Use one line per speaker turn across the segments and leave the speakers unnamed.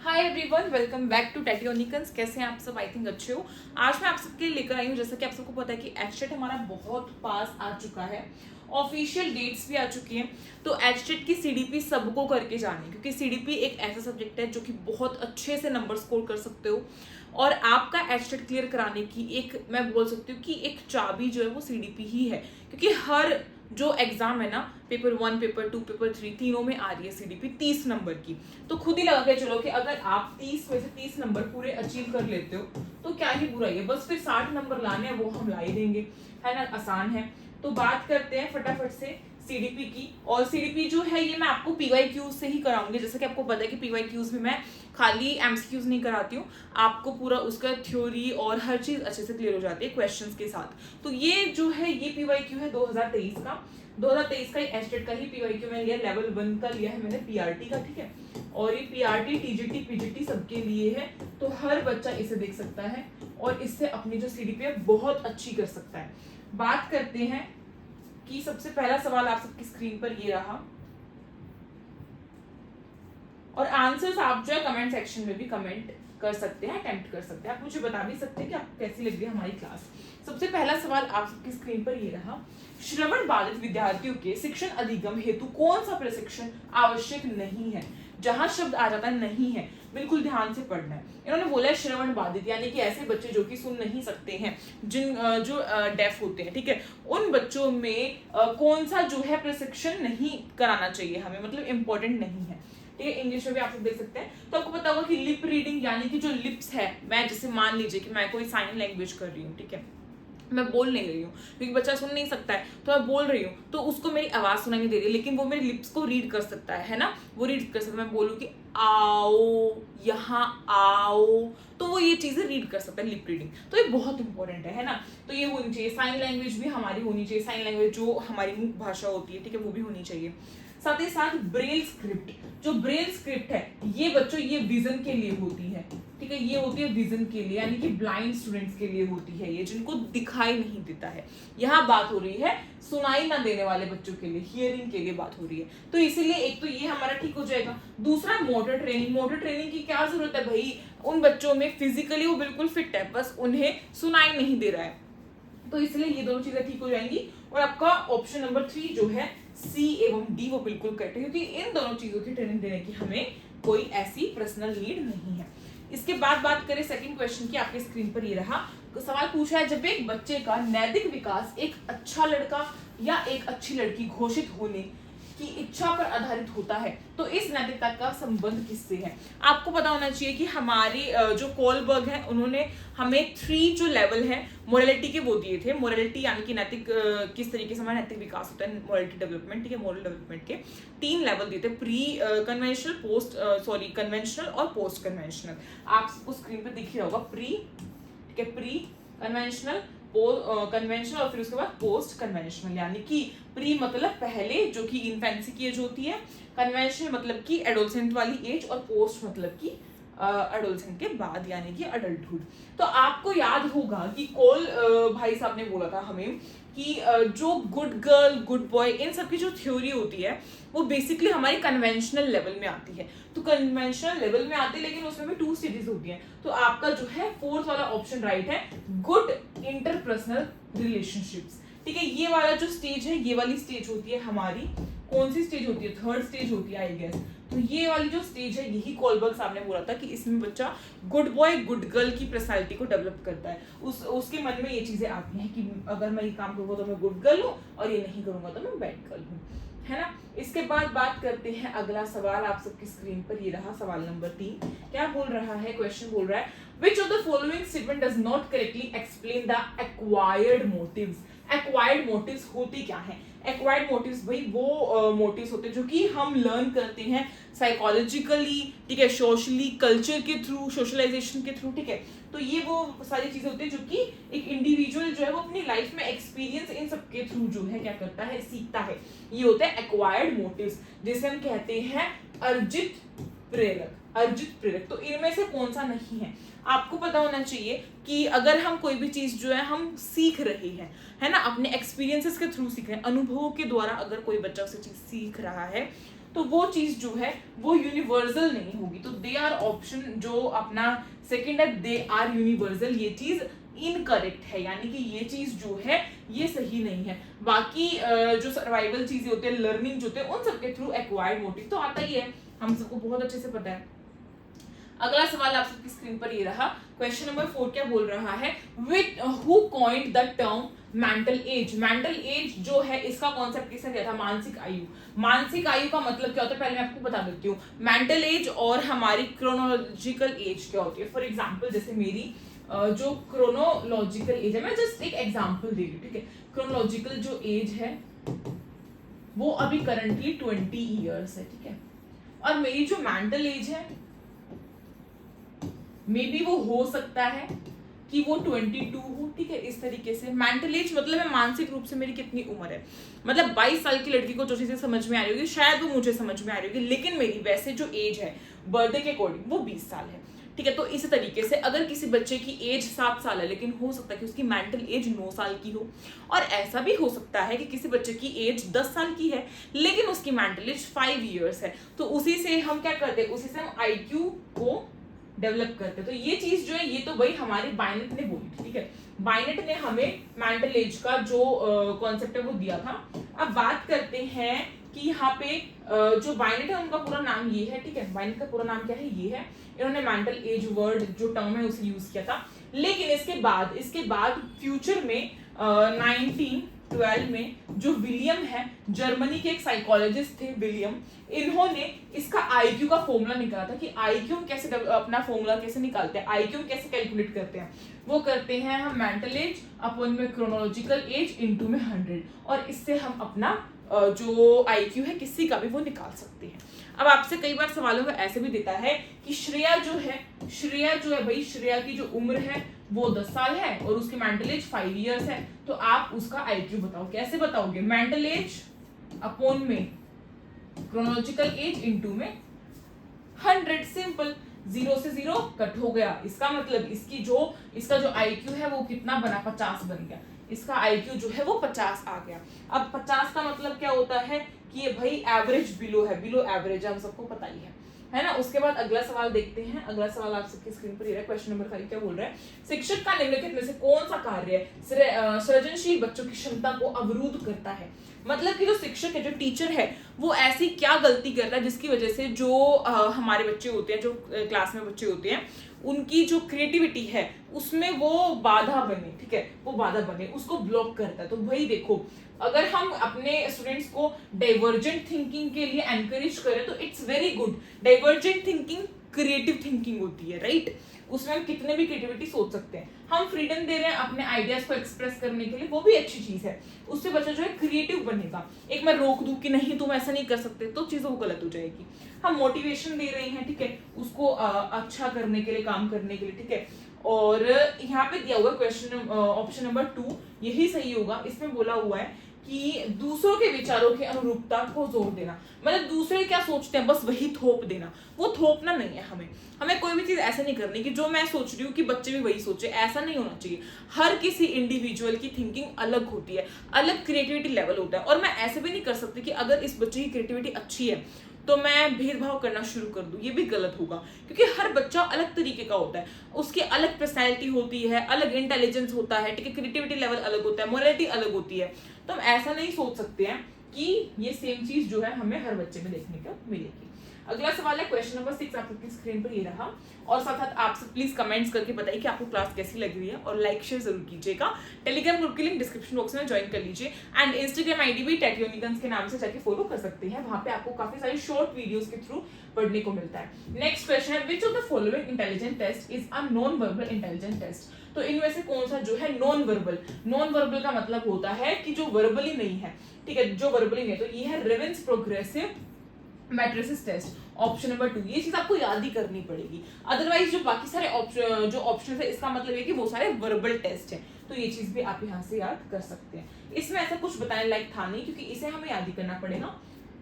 Hi everyone, welcome back to टेटियोनिकन्स। कैसे हैं आप सब? आई थिंक अच्छे हो। आज मैं आप सबके लिए लेकर आई हूँ, जैसा कि आप सबको पता है कि एचटेट हमारा बहुत पास आ चुका है, ऑफिशियल डेट्स भी आ चुकी हैं। तो एचटेट की सीडीपी सबको करके जानी है, क्योंकि सीडीपी एक ऐसा सब्जेक्ट है जो कि बहुत अच्छे से नंबर स्कोर कर सकते हो। और आपका एचटेट क्लियर कराने की एक, मैं बोल सकती हूँ कि एक चाबी जो है वो सीडीपी ही है, क्योंकि हर जो एग्जाम है ना, पेपर 1, पेपर 2, पेपर 3, तीनों में आ रही है सीडीपी 30 नंबर की। तो खुद ही लगा के चलो कि अगर आप 30 में से 30 नंबर पूरे अचीव कर लेते हो तो क्या ही बुराई है। बस फिर 60 नंबर लाने हैं, वो हम ला ही देंगे, है ना, आसान है। तो बात करते हैं फटाफट से सीडीपी की। और सीडीपी जो है ये मैं आपको पीवाईक्यूज से ही कराऊंगी। जैसे कि आपको पता है कि पीवाईक्यूज में मैं खाली एमसीक्यूज नहीं कराती हूँ, आपको पूरा उसका थ्योरी और हर चीज अच्छे से क्लियर हो जाती है क्वेश्चंस के साथ। तो ये जो है ये पीवाईक्यू है 2023 का। 2023 का एचटेट का ही पीवाईक्यू मैंने लिया, लेवल 1 का लिया है मैंने पीआरटी का, ठीक है। और ये पीआरटी, टीजीटी, पीजीटी सबके लिए है, तो हर बच्चा इसे देख सकता है और इससे अपनी जो सीडीपी है बहुत अच्छी कर सकता है। बात करते हैं कि सबसे पहला सवाल आप सबकी स्क्रीन पर ये रहा, और आंसर्स आप जो है कमेंट सेक्शन में भी कमेंट कर सकते हैं, अटेम्प्ट कर सकते हैं। आप मुझे बता भी सकते हैं कि आपको कैसी लग रही है हमारी क्लास। सबसे पहला सवाल आप सबकी स्क्रीन पर ये रहा, श्रवण बाधित विद्यार्थियों के शिक्षण अधिगम हेतु कौन सा प्रशिक्षण आवश्यक नहीं है। जहां शब्द आ जाता है नहीं है, बिल्कुल ध्यान से पढ़ना है। इन्होंने बोला है श्रवण बाधित, यानी कि ऐसे बच्चे जो कि सुन नहीं सकते हैं, जिन जो डेफ होते हैं, ठीक है, उन बच्चों में कौन सा जो है प्रशिक्षण नहीं कराना चाहिए हमें, मतलब इंपॉर्टेंट नहीं है। ठीक है, इंग्लिश में भी आप लोग देख सकते हैं। तो आपको पता होगा कि लिप रीडिंग, यानी कि जो लिप्स है, मैं जैसे मान लीजिए कि मैं कोई साइन लैंग्वेज कर रही हूँ, ठीक है, मैं बोल नहीं रही हूँ क्योंकि बच्चा सुन नहीं सकता है, तो मैं बोल रही हूँ तो उसको मेरी आवाज सुनाई नहीं दे रही, लेकिन वो मेरे लिप्स को रीड कर सकता है ना, वो रीड कर सकता है। मैं बोलूँ कि आओ, यहाँ आओ, तो वो ये चीजें रीड कर सकता है, लिप रीडिंग। तो ये बहुत इंपॉर्टेंट है ना। तो ये होनी चाहिए। साइन लैंग्वेज भी हमारी होनी चाहिए, साइन लैंग्वेज जो हमारी मुख्य भाषा होती है, ठीक है, वो भी होनी चाहिए। साथ ही साथ ब्रेल स्क्रिप्ट, जो ब्रेल स्क्रिप्ट है ये बच्चों ये विजन के लिए होती है, ठीक है, ये होती है विजन के लिए, यानी कि ब्लाइंड स्टूडेंट्स के लिए होती है, ये जिनको दिखाई नहीं देता है। यहाँ बात हो रही है सुनाई ना देने वाले बच्चों के लिए, हियरिंग के लिए बात हो रही है। तो इसीलिए एक तो ये हमारा ठीक हो जाएगा। दूसरा मोटर ट्रेनिंग। मोटर ट्रेनिंग की क्या जरूरत है भाई, उन बच्चों में फिजिकली वो बिल्कुल फिट है, बस उन्हें सुनाई नहीं दे रहा है, तो इसलिए ये दोनों चीजें ठीक हो जाएंगी। और आपका ऑप्शन नंबर 3 जो है सी एवं डी, वो बिल्कुल करेक्ट है, क्योंकि इन दोनों चीजों की ट्रेनिंग देने की हमें कोई ऐसी पर्सनल नीड नहीं है। इसके बाद बात करें सेकंड क्वेश्चन की, आपके स्क्रीन पर ये रहा। सवाल पूछा है, जब एक बच्चे का नैतिक विकास एक अच्छा लड़का या एक अच्छी लड़की घोषित होने की इच्छा पर आधारित होता है, तो इस नैतिकता का संबंध किससे है। आपको पता होना चाहिए कि हमारी जो कोलबर्ग है, उन्होंने हमें 3 जो लेवल है मोरालिटी के वो दिए थे। मोरालिटी यानी कि नैतिक किस तरीके से हमारा नैतिक विकास होता है, मोरालिटी डेवलपमेंट, ठीक है, मोरल डेवलपमेंट के 3 लेवल दिए थे, प्री कन्वेंशनल, कन्वेंशनल और पोस्ट कन्वेंशनल। आपको स्क्रीन पे दिख रहा होगा प्री, ठीक है, प्री कन्वेंशनल, कन्वेंशनल और फिर उसके बाद पोस्ट कन्वेंशनल। यानी कि प्री मतलब पहले, जो कि इन्फेंसी की एज होती है, कन्वेंशनल मतलब कि एडोलसेंट वाली एज, और पोस्ट मतलब कि एडोलसेंट के बाद, यानी कि अडल्टहुड। तो आपको याद होगा कि कोल भाई साहब ने बोला था हमें कि जो गुड गर्ल, गुड बॉय, इन सब की जो थ्योरी होती है वो बेसिकली हमारी कन्वेंशनल लेवल में आती है। तो कन्वेंशनल लेवल में आती है, लेकिन उसमें भी 2 स्टेजेस होती हैं। तो आपका जो है 4th वाला ऑप्शन राइट है, गुड इंटरपर्सनल रिलेशनशिप्स, ठीक है। ये वाला जो स्टेज है, ये वाली स्टेज होती है हमारी, कौन सी स्टेज होती है, 3rd स्टेज होती है आई गेस। तो ये वाली जो स्टेज है, यही कोलबर्ग साहब ने बोला था कि इसमें बच्चा गुड बॉय, गुड गर्ल की पर्सनालिटी को डेवलप करता है। उसके मन में ये चीजें आती हैं कि अगर मैं ये काम करूंगा तो मैं गुड गर्ल हूँ, और ये नहीं करूंगा तो मैं बैड गर्ल हूँ, है ना। इसके बाद बात करते हैं अगला सवाल, आप सबकी स्क्रीन पर ये रहा, सवाल नंबर 3। क्या बोल रहा है, क्वेश्चन बोल रहा है, which of the following statement does not correctly explain the acquired motives। Acquired motives होते क्या हैं। एक्वायर्ड मोटिव्स भाई वो मोटिव्स होते हैं जो कि हम लर्न करते हैं साइकोलॉजिकली, ठीक है, सोशली, कल्चर के थ्रू, सोशलाइजेशन के थ्रू, ठीक है। तो ये वो सारी चीजें होती है जो कि एक इंडिविजुअल जो है वो अपनी लाइफ में एक्सपीरियंस इन सब के थ्रू जो है क्या करता है, सीखता है। ये होता है एक्वायर्ड मोटिव्स, जिसे हम कहते हैं अर्जित प्रेरक। अर्जित प्रेरक, तो इनमें से कौन सा नहीं है। आपको पता होना चाहिए कि अगर हम कोई भी चीज जो है हम सीख रहे हैं, है ना, अपने एक्सपीरियंसेस के थ्रू सीख रहे हैं, अनुभवों के द्वारा अगर कोई बच्चा उसे चीज सीख रहा है, तो वो चीज जो है वो यूनिवर्सल नहीं होगी। तो दे आर ऑप्शन जो अपना सेकंड है, दे आर यूनिवर्सल, ये चीज इनकरेक्ट है, यानी कि ये चीज जो है ये सही नहीं है। बाकी जो सर्वाइवल चीजें होती है, लर्निंग जो होते हैं, उन सबके थ्रू एक्वायर्ड मोटिव तो आता ही है, हम सबको बहुत अच्छे से पता है। अगला सवाल आप सबकी स्क्रीन पर ये रहा, क्वेश्चन नंबर 4 क्या बोल रहा है, with who coined the term mental as. Mental as जो है इसका कॉन्सेप्ट किसने दिया था, मानसिक आयु। मानसिक आयु का मतलब क्या होता है, पहले मैं आपको बता देती हूँ। मेंटल एज और हमारी क्रोनोलॉजिकल एज क्या होती है। फॉर एग्जाम्पल जैसे मेरी जो क्रोनोलॉजिकल एज है, मैं जस्ट एक एग्जाम्पल दे रही हूँ, ठीक है। क्रोनोलॉजिकल जो एज है वो अभी करंटली 20 ईयर्स है, ठीक है। और मेरी जो मेंटल एज है मे बी वो हो सकता है कि वो 22 हो, ठीक है। इस तरीके से मेंटल एज मतलब है मानसिक रूप से मेरी कितनी उम्र है। मतलब 22 साल की लड़की को जो चीजें समझ में आ रही होगी शायद वो मुझे समझ में आ रही होगी, लेकिन मेरी वैसे जो एज है बर्थडे के अकॉर्डिंग वो 20 साल है, ठीक है। तो इस तरीके से अगर किसी बच्चे की एज 7 साल है लेकिन हो सकता है कि उसकी मेंटल एज 9 साल की हो, और ऐसा भी हो सकता है कि किसी बच्चे की एज 10 साल की है लेकिन उसकी मेंटल एज 5 ईयर्स है। तो उसी से हम क्या करते हैं, उसी से हम IQ को डेवलप करते हैं। तो ये चीज जो है ये तो भाई हमारे बायनेट ने बोली थी, ठीक है। बायनेट ने हमें मेंटल एज का जो कॉन्सेप्ट है वो दिया था। अब बात करते हैं कि यहाँ पे जो बायनेट है उनका पूरा नाम ये है, ठीक है। बायनेट का पूरा नाम क्या है, ये है। इन्होंने मेंटल एज वर्ड जो टर्म है उसे यूज किया था, लेकिन इसके बाद फ्यूचर में 1912 में जो विलियम है, जर्मनी के एक साइकोलॉजिस्ट थे विलियम, इन्होंने इसका IQ का फॉर्मूला निकाला था कि IQ कैसे अपना फॉर्मूला कैसे निकालते हैं, IQ कैसे कैलकुलेट करते हैं। वो करते हैं हम मेंटल एज अपन में क्रोनोलॉजिकल एज इनटू में 100, और इससे हम अपना जो IQ है किसी का भी वो निकाल सकते हैं। अब आपसे कई बार सवालों में ऐसे भी देता है कि श्रेया जो है भाई, श्रेया की जो उम्र है वो 10 साल है और उसकी मेंटल एज 5 इयर्स है, तो आप उसका IQ बताओ। कैसे बताओगे, मेंटल एज अपॉन में क्रोनोलॉजिकल एज इनटू में 100, सिंपल। 0 से 0 कट हो गया, इसका मतलब इसका जो IQ है वो कितना बना, 50 बन गया। इसका IQ जो है वो 50 आ गया। अब 50 का मतलब क्या होता है कि ये भाई एवरेज बिलो है, बिलो एवरेज हम सबको पता ही है ना। उसके बाद अगला सवाल देखते हैं। अगला सवाल आप सबकी स्क्रीन पर ये है, क्वेश्चन नंबर 5 क्या बोल रहा है, शिक्षक का निम्नलिखित में से कौन सा कार्य सृजनशील बच्चों की क्षमता को अवरुद्ध करता है। मतलब कि जो शिक्षक है, जो टीचर है, वो ऐसी क्या गलती कर रहा है जिसकी वजह से जो हमारे बच्चे होते हैं, जो क्लास में बच्चे होते हैं, उनकी जो क्रिएटिविटी है उसमें वो बाधा बने, ठीक है, वो बाधा बने, उसको ब्लॉक करता है। तो भाई देखो, अगर हम अपने स्टूडेंट्स को डाइवर्जेंट थिंकिंग के लिए एनकरेज करें तो it's very good. Divergent thinking creative thinking होती है, राइट। उसमें हम कितने भी क्रिएटिविटी सोच सकते हैं। हम फ्रीडम दे रहे हैं अपने आइडियाज को एक्सप्रेस करने के लिए, वो भी अच्छी चीज है। उससे बच्चा जो है क्रिएटिव बनेगा। एक मैं रोक दूं कि नहीं तुम ऐसा नहीं कर सकते, तो चीजों गलत हो जाएगी। हम मोटिवेशन दे रहे हैं, ठीक है, उसको अच्छा करने के लिए, काम करने के लिए, ठीक है। और यहाँ पे दिया हुआ क्वेश्चन ऑप्शन नंबर 2 यही सही होगा। इसमें बोला हुआ है कि दूसरों के विचारों की अनुरूपता को जोर देना, मतलब दूसरे क्या सोचते हैं बस वही थोप देना। वो थोपना नहीं है, हमें कोई भी चीज ऐसे नहीं करनी कि जो मैं सोच रही हूँ कि बच्चे भी वही सोचे, ऐसा नहीं होना चाहिए। हर किसी इंडिविजुअल की थिंकिंग अलग होती है, अलग क्रिएटिविटी लेवल होता है, और मैं ऐसे भी नहीं कर सकती कि अगर इस बच्चे की क्रिएटिविटी अच्छी है तो मैं भेदभाव करना शुरू कर दूं, ये भी गलत होगा, क्योंकि हर बच्चा अलग तरीके का होता है, उसकी अलग पर्सनैलिटी होती है, अलग इंटेलिजेंस होता है, ठीक है, क्रिएटिविटी लेवल अलग होता है, मोरालिटी अलग होती है। तो हम ऐसा नहीं सोच सकते हैं कि ये सेम चीज जो है हमें हर बच्चे में देखने को मिलेगी। अगला सवाल है क्वेश्चन नंबर 6 आपकी स्क्रीन पर ये रहा, और साथ साथ आप सब प्लीज कमेंट्स करके बताइए कि आपको क्लास कैसी लग रही है, और लाइक शेयर जरूर कीजिएगा। टेलीग्राम ग्रुप की लिंक डिस्क्रिप्शन बॉक्स में ज्वाइन कर लीजिए, एंड इंस्टाग्राम आईडी भी टेक्योनिकन्स के नाम से जाके फॉलो कर सकते हैं। वहां पे आपको काफी सारी शॉर्ट वीडियोस के थ्रू पढ़ने को मिलता है। नेक्स्ट क्वेश्चन है, which of the following intelligent test is a non verbal intelligent test. तो इनमें से कौन सा जो है नॉन वर्बल। नॉन वर्बल का मतलब होता है कि जो वर्बली नहीं है, ठीक है, जो वर्बली नहीं है। तो ये है Raven's progressive matrices test, option number 2। ये चीज आपको याद ही करनी पड़ेगी, अदरवाइज जो बाकी सारे ऑप्शन है इसका मतलब है कि वो सारे वर्बल टेस्ट है। तो ये चीज भी आप यहाँ से याद कर सकते हैं। इसमें ऐसा कुछ बताने लायक था नहीं, क्योंकि इसे हमें याद ही करना पड़ेगा,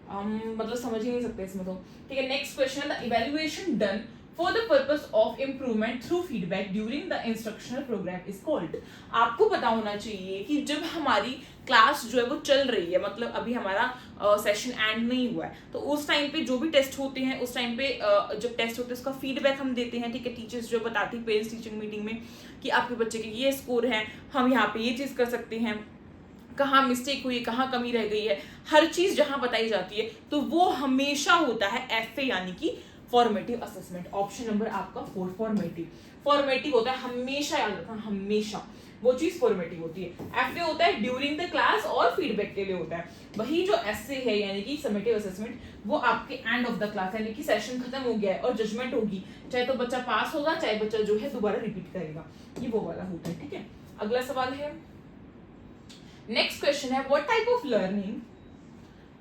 हम मतलब समझ ही नहीं सकते इसमें तो, ठीक है। नेक्स्ट क्वेश्चन है, the evaluation done for the purpose of improvement through feedback during the instructional program is called। आपको पता होना चाहिए कि जब हमारी क्लास जो है वो चल रही है, मतलब अभी हमारा सेशन एंड नहीं हुआ है, तो उस टाइम पे जो भी टेस्ट होते हैं, उस टाइम पे जब टेस्ट होते हैं उसका फीडबैक हम देते हैं, ठीक है। टीचर्स जो बताती है पेरेंट्स टीचिंग मीटिंग में कि आपके बच्चे के ये स्कोर है, हम यहाँ पे ये चीज़ कर सकते हैं, कहाँ मिस्टेक हुई, कहाँ कमी रह गई है, हर चीज़ जहाँ बताई जाती है, तो वो हमेशा होता है FA यानी कि फॉर्मेटिव असेसमेंट। ऑप्शन नंबर आपका 4 फॉर्मेटिव होता है, हमेशा याद रखना, हमेशा वो चीज फॉर्मेटिव होती है। FA होता है ड्यूरिंग द क्लास और फीडबैक के लिए होता है। वही जो SA है यानी कि समेटिव असेसमेंट, वो आपके एंड ऑफ द क्लास यानी कि सेशन खत्म हो गया है और जजमेंट होगी, चाहे तो बच्चा पास होगा चाहे बच्चा जो है दोबारा रिपीट करेगा, ये वो वाला होता है, ठीक है। अगला सवाल है, नेक्स्ट क्वेश्चन है, what type of learning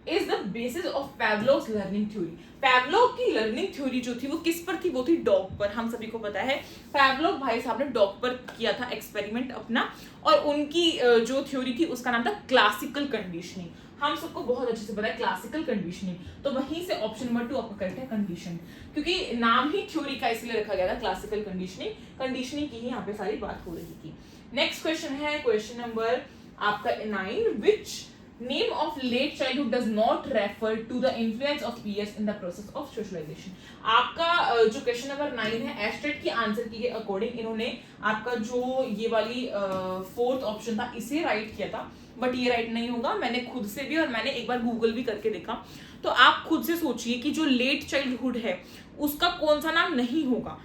is the basis of Pavlov's learning theory. Pavlov की लर्निंग थ्योरी जो थी वो किस पर थी, वो थी डॉग पर। हम सभी को पता है पैवलोव भाई साहब ने डॉग पर किया था एक्सपेरिमेंट अपना, और उनकी जो थ्योरी थी उसका नाम था क्लासिकल कंडीशनिंग। हम सबको बहुत अच्छे से पता है क्लासिकल कंडीशनिंग, तो वहीं से ऑप्शन नंबर 2 आपका करेक्ट है, कंडीशन, क्योंकि नाम ही थ्योरी का इसलिए रखा गया था क्लासिकल कंडीशनिंग, कंडीशनिंग की ही यहाँ पे सारी बात हो रही थी। नेक्स्ट क्वेश्चन है क्वेश्चन नंबर आपका 9, विच name of late childhood does not refer to the influence of peers in the process of socialization। आपका जो क्वेश्चन नंबर 9 है एस्टेट की आंसर की अकॉर्डिंग इन्होंने आपका जो ये वाली 4th ऑप्शन था इसे राइट किया था, बट ये राइट नहीं होगा। मैंने खुद से भी और मैंने एक बार गूगल भी करके देखा, तो आप खुद से सोचिए कि जो लेट चाइल्डहुड है उसका कौन सा नाम नहीं होगा।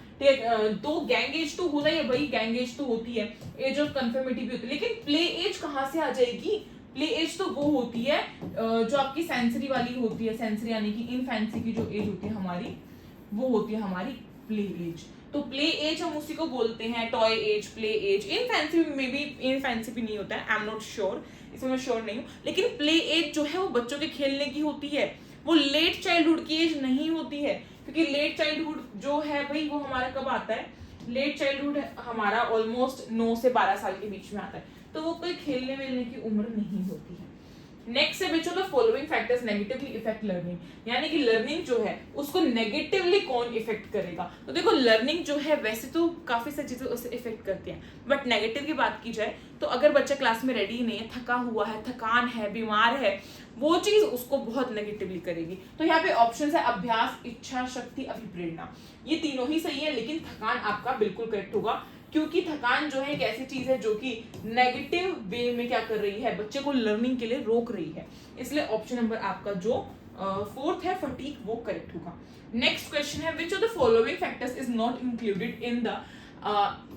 तो गैंग एज तो होता ही है भाई, गैंग एज तो होती है, एज ऑफ कन्फर्मिटी भी होती है, लेकिन प्ले एज कहाँ से आ जाएगी? प्ले एज तो वो होती है जो आपकी सेंसरी वाली होती है, सेंसरी यानी कि इनफैंसी की जो एज होती है हमारी, वो होती है हमारी प्ले एज। तो प्ले एज हम उसी को बोलते हैं, टॉय एज, प्ले एज। इनफैंसी में भी इनफैंसी भी नहीं होता है, आई एम नॉट श्योर, इसमें मैं श्योर नहीं हूँ, लेकिन प्ले एज जो है वो बच्चों के खेलने की होती है, वो लेट चाइल्डहुड की एज नहीं होती है, क्योंकि लेट चाइल्डहुड जो है भाई वो हमारा कब आता है? लेट चाइल्डहुड हमारा ऑलमोस्ट 9 से 12 साल के बीच में आता है, तो वो कोई खेलने वेलने की उम्र नहीं होती है। नेक्स्ट है which of the following factors negatively effect learning, यानी कि लर्निंग जो है उसको नेगेटिवली कौन इफेक्ट करेगा। तो देखो लर्निंग जो है वैसे तो काफी सारी चीजें उसे इफेक्ट करती हैं, बट नेगेटिव की बात की जाए तो अगर बच्चा क्लास में रेडी नहीं है, थका हुआ है, थकान है, बीमार है, वो चीज उसको बहुत नेगेटिवली करेगी। तो यहाँ पे ऑप्शन है अभ्यास, इच्छा शक्ति, अभिप्रेरणा, ये तीनों ही सही है, लेकिन थकान आपका बिल्कुल करेक्ट होगा, क्योंकि थकान जो है एक ऐसी चीज है जो कि नेगेटिव वे में क्या कर रही है, बच्चे को लर्निंग के लिए रोक रही है, इसलिए ऑप्शन नंबर आपका जो 4th है फटीग, वो करेक्ट होगा। नेक्स्ट क्वेश्चन है which of the following factors is not included in the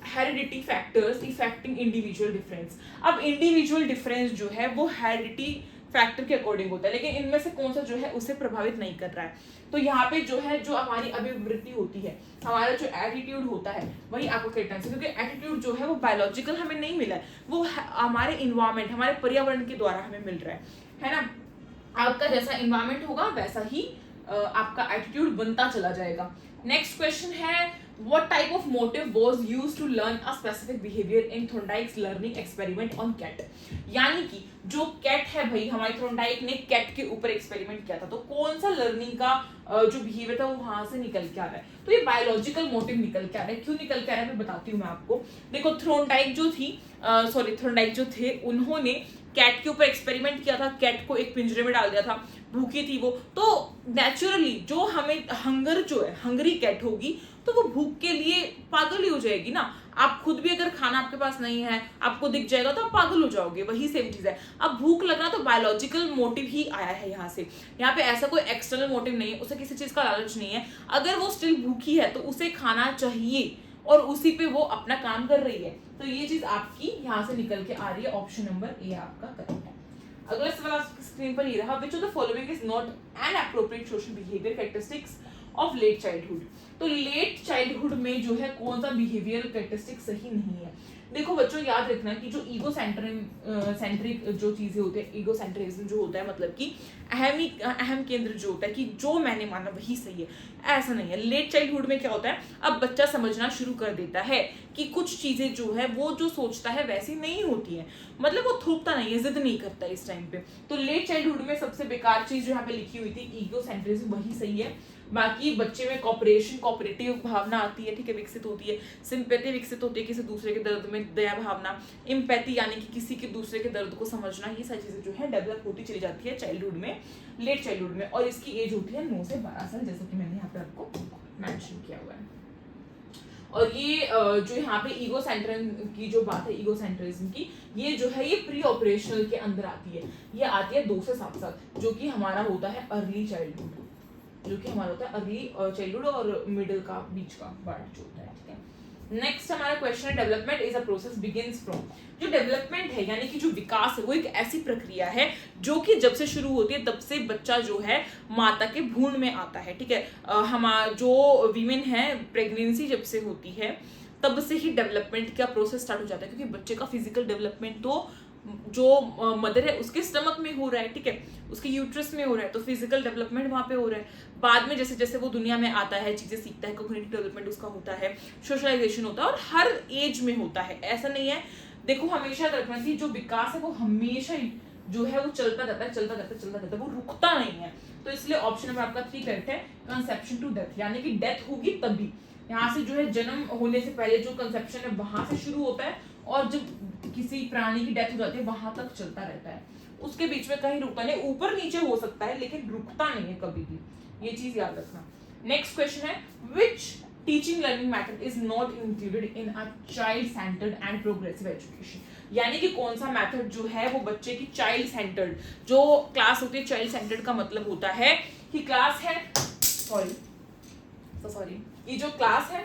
heredity factors effecting individual difference. अब इंडिविजुअल डिफरेंस जो है वो हेरिडिटी फैक्टर के अकॉर्डिंग होता है, लेकिन इनमें से कौन सा जो है उसे प्रभावित नहीं कर रहा है। तो यहाँ पे जो है जो हमारी अभिवृत्ति होती है, हमारा जो एटीट्यूड होता है, वही आपको करेक्ट आंसर, क्योंकि एटीट्यूड जो है वो बायोलॉजिकल हमें नहीं मिला है, वो हमारे इन्वायरमेंट, हमारे पर्यावरण के द्वारा हमें मिल रहा है ना। आपका जैसा इन्वायरमेंट होगा वैसा ही आपका एटीट्यूड बनता चला जाएगा। नेक्स्ट क्वेश्चन है what type of motive was used to learn a specific behavior in Thorndike's learning experiment on cat। यानी कि जो कैट है भाई, हमारे थॉर्नडाइक ने कैट के ऊपर एक्सपेरिमेंट किया था, तो कौन सा लर्निंग का जो बिहेवियर था वो वहां से निकल के आ रहा है, तो ये बायोलॉजिकल मोटिव निकल के आ रहा है। क्यों निकल के आ रहा है मैं बताती हूँ मैं आपको। देखो थॉर्नडाइक जो थे उन्होंने कैट के ऊपर एक्सपेरिमेंट किया था, कैट को एक पिंजरे में डाल दिया था, भूखी थी वो, तो नेचुरली जो हमें हंगर जो है, हंगरी कैट होगी तो वो भूख के लिए पागल ही हो जाएगी ना। आप खुद भी अगर खाना आपके पास नहीं है, आपको दिख जाएगा तो आप पागल हो जाओगे, वही सेम चीज है। अब भूख लगना तो बायोलॉजिकल मोटिव ही आया है यहाँ से, यहाँ पे ऐसा कोई एक्सटर्नल मोटिव नहीं है, उसे किसी चीज का लालच नहीं है। अगर वो स्टिल भूखी है तो उसे खाना चाहिए और उसी पे वो अपना काम कर रही है, तो ये चीज आपकी यहाँ से निकल के आ रही है, ऑप्शन नंबर ए आपका करेक्ट है। अगला सवाल आपकी स्क्रीन पर ये रहा, which of the following is not an appropriate social behaviour characteristics of late childhood. तो लेट चाइल्डहुड में जो है कौन सा बिहेवियर कैरेक्टरिस्टिक सही नहीं है। देखो बच्चों याद रखना कि जो ईगो सेंट्रिक जो चीजें होती है, ईगो सेंट्रिज्म जो होता है, मतलब कि अहम केंद्र जो होता है कि जो मैंने माना वही सही है, ऐसा नहीं है। लेट चाइल्डहुड में क्या होता है, अब बच्चा समझना शुरू कर देता है कि कुछ चीजें जो है वो जो सोचता है वैसी नहीं होती है, मतलब वो थोपता नहीं है, जिद नहीं करता इस टाइम पे। तो लेट चाइल्डहुड में सबसे बेकार चीज जो यहाँ पे लिखी हुई थी ईगो सेंट्रिज्म, वही सही है। बाकी बच्चे में कॉपरेशन, कॉपरेटिव भावना आती है, ठीक है, विकसित होती है। सिंपैथी विकसित होती है, किसी दूसरे के दर्द में दया भावना। एम्पैथी यानी कि किसी के दूसरे के दर्द को समझना, ये सारी चीजें जो है डेवलप होती चली जाती है चाइल्डहुड में, लेट चाइल्डहुड में। और इसकी एज होती है 9 से 12 साल, जैसा कि मैंने यहाँ पे आपको मेंशन किया हुआ है। और ये जो यहाँ पे ईगो सेंट्रिज्म की जो बात है, ईगो सेंट्रिज्म की, ये जो है ये प्री ऑपरेशनल के अंदर आती है। ये आती है 2 से 7 साल, जो कि हमारा होता है अर्ली चाइल्डहुड, जो कि हमारा होता है अर्ली चाइल्डहुड और मिडिल का बीच का पार्ट जो होता है, ठीक है। नेक्स्ट हमारा क्वेश्चन है, development is a process begins from. जो डेवलपमेंट है यानी कि जो विकास है वो एक ऐसी प्रक्रिया है जो कि जब से शुरू होती है तब से बच्चा जो है माता के भ्रूण में आता है, ठीक है। हमारा जो वीमेन है, प्रेगनेंसी जब से होती है तब से ही डेवलपमेंट का प्रोसेस स्टार्ट हो जाता है, क्योंकि बच्चे का फिजिकल डेवलपमेंट तो जो मदर है उसके स्टमक में हो रहा है, ठीक है, उसके यूट्रस में हो रहा है, तो फिजिकल डेवलपमेंट वहाँ पे हो रहा है। बाद में जैसे जैसे वो दुनिया में आता है, चीजें सीखता है, कॉग्निटिव डेवलपमेंट उसका होता है, सोशलाइजेशन होता है, और हर एज में होता है, ऐसा नहीं है। देखो हमेशा रखना चाहिए, जो विकास है वो हमेशा ही जो है वो चलता रहता है, चलता रहता है, चलता रहता है, वो रुकता नहीं है। तो इसलिए ऑप्शन नंबर आपका 3 करेक्ट है, कंसेप्शन टू डेथ, यानी कि डेथ होगी तभी। यहाँ से जो है जन्म होने से पहले जो कंसेप्शन है वहां से शुरू होता है, और जब किसी प्राणी की डेथ हो जाती है वहां तक चलता रहता है, उसके बीच में कहीं रुकता नहीं, ऊपर नीचे हो सकता है लेकिन रुकता नहीं है कभी भी, ये चीज याद रखना। नेक्स्ट क्वेश्चन है, which teaching learning method is not included in a child centred and progressive education, यानी कि कौन सा मेथड जो है वो बच्चे की चाइल्ड सेंटर्ड जो क्लास होती है, चाइल्ड सेंटर्ड का मतलब होता है कि क्लास है, सॉरी ये जो क्लास है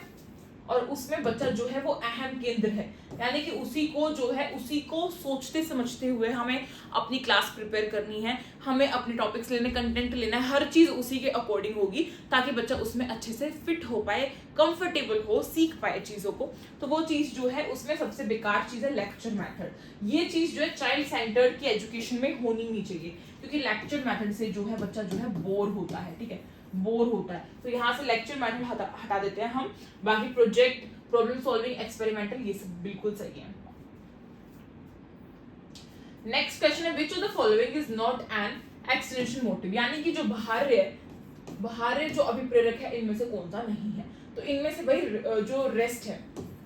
और उसमें बच्चा जो है वो अहम केंद्र है, यानी कि उसी को जो है उसी को सोचते समझते हुए हमें अपनी क्लास प्रिपेयर करनी है, हमें अपने टॉपिक्स लेने, कंटेंट लेना है, हर चीज उसी के अकॉर्डिंग होगी ताकि बच्चा उसमें अच्छे से फिट हो पाए, कंफर्टेबल हो, सीख पाए चीजों को। तो वो चीज जो है उसमें सबसे बेकार चीज है लेक्चर मेथड। ये चीज जो है चाइल्ड सेंटर्ड की एजुकेशन में होनी नहीं चाहिए, क्योंकि लेक्चर मेथड से जो है बच्चा जो है बोर होता है, ठीक है, बोर होता है। तो यहाँ से लेक्चर मेथड हटा देते हैं हम, बाकी प्रोजेक्ट, प्रॉब्लम सॉल्विंग, एक्सपेरिमेंटल, ये सब बिल्कुल सही है। नेक्स्ट क्वेश्चन है, which of the following is not an extension motive, यानी कि जो बाहर जो अभिप्रेरक है इनमें से कौन सा नहीं है। तो इनमें से भाई जो रेस्ट है